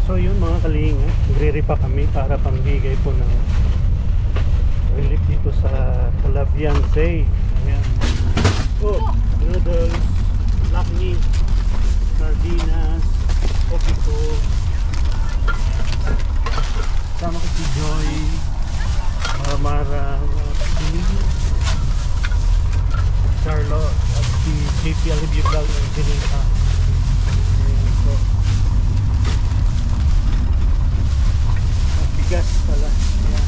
So yun mga kalinga, nagre-repa kami para pambigay po ng relief dito sa Calabianse. Ayan. Oh, noodles, lakmi, sardinas, coffee po. Sama ko si Joy, Mara, Charlotte, at si JP Alibio Vlog ng Jenita. Ayan po. At bigas pala. Ayan.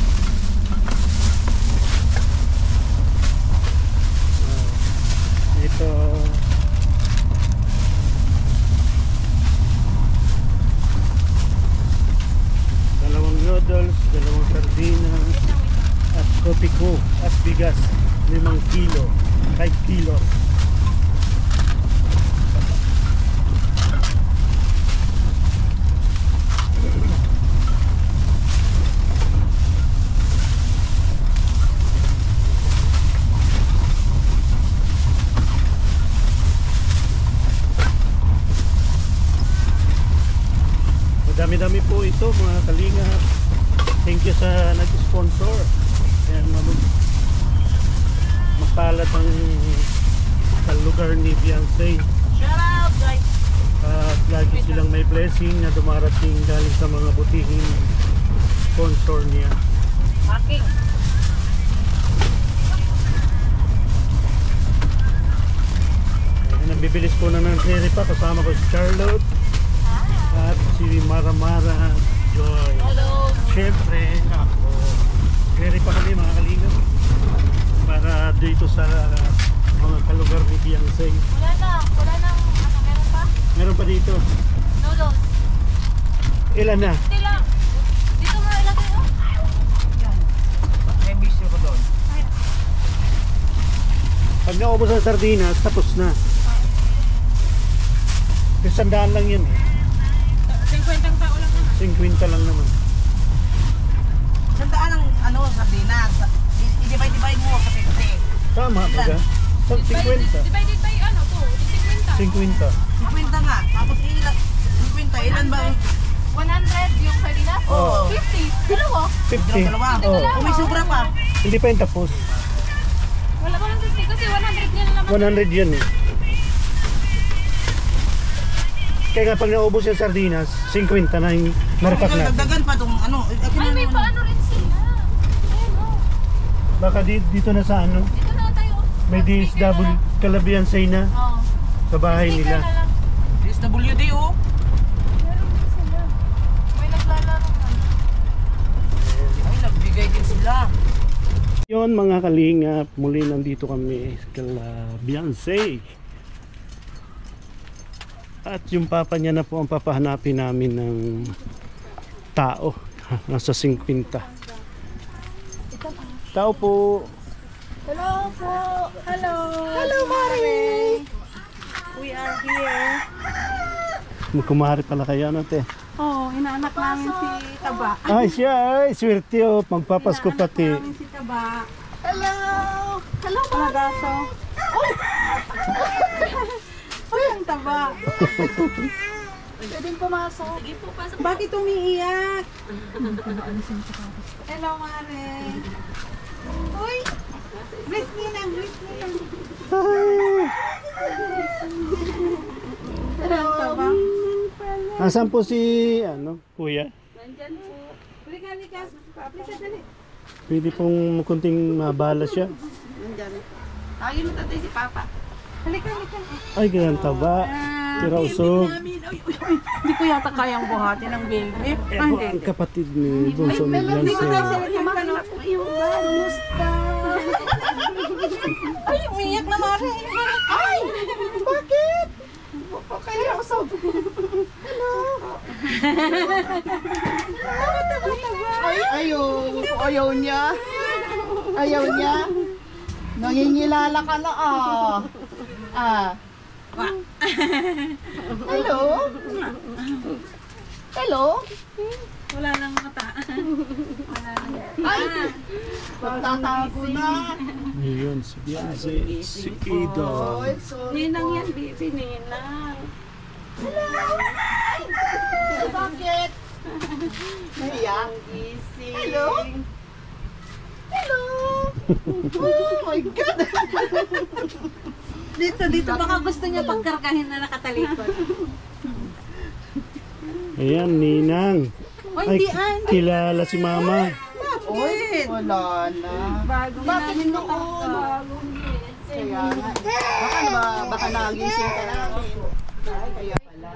Ito dalawang noodles, dalawang sardinas at kopi ko at bigas 5 kilo, 5 kilos. Dami-dami po ito mga kalinga. Thank you sa nag-sponsor. Ayan, mapalad ang lugar ni Beyonce. Shout out guys! At lagi silang may blessing na dumarating galing sa mga butihing sponsor niya. Parking! Ayan, nabibilis po na ng pa kasama ko si Charlotte at si Mara Joy. Hello! Siyempre ako. Kaya pa kami mga kalingap para dito sa mga kalugar ni Beyonce. Wala na, meron pa? Meron pa dito. Noodles. Ilan na? Hindi lang. Dito mo ilagay oh. Yan. May bisyo ko doon. Pag naubos ang sardinas, tapos na. Yung 100 lang yun eh. 50 tao lang naman. 50 lang naman. 100 ang sardinas. I-divide mo kasi. Tama ba ka? 50. Divided by 50. 50 nga. Tapos 50. Ilan ba? 100 yung sardinas? Oo. 50. Dalawa? 50. Dalawa. Oh. Kung may sobra pa. Hindi pa yung tapos. Wala 150 kasi 100 yan naman. 100 yun eh. Kaya nga pag naubos yung sardinas, 50 na yung naripak natin. Dagdagan pa itong Ay, may paano rin sila. Ayan o. Baka dito na sa ano, Dito na tayo. may DSW Calabianse na Oo. sa bahay nila. DSWD o. Meron din sila. May naglalaro man. Ay, nagbigay din sila. Yun mga kalingap, muli nandito kami sa Calabianse. At yung papa niya na po ang papahanapin namin ng tao. Nasa 50. Tao po. Hello po. Hello. Hello, Mari. We are here. Magkumari pala kayo natin. Oo, inaanak namin si Taba. Ay siya, ay swerte oh. Magpapasko pati. Inaanak namin si Taba. Hello. Hello, Mari. Uy, ang Taba. Pwedeng pumasok. Sige po, pasok. Bakit umiiyak? Hello, Mare. Uy! Bless me lang, bless me lang. Hello, Taba. Asan po si, kuya? Nandyan po. Halika, halika. Halika, dali. Pwede pong kunting mabala siya. Nandyan. Tawagin mo tatay si Papa. Halika, halika. Ay, ganyan taba. Tira usog. Hindi ko yata kayang buhatin ng baby. Eh, po ang kapatid ni Bunso ni Hindi ko tayo Beyonce. sila kumakala po yung Kumusta? Ay, umiyak na Mari. Ay! Bakit? Kaya usog. Hello. Ayaw niya. Ayaw niya. Nangingilala ka na Hello? Hello? Wala nang mata. Wala nang. Ay! Magtatago na. Yun, si Beyonce, si Idol. Ay, sorry. Ninang yan, baby. Ninang. Bakit? Naiyak. Hello? Hello? Oh my God! Dito, baka gusto niya pagkargahin na nakatalikod. Ayan, Ninang. Ay, kilala si Mama. Oy, wala na. Bagong Bakit namin noon? bagong gising. Kaya nga. Baka nagising ka namin. Ay, kaya pala.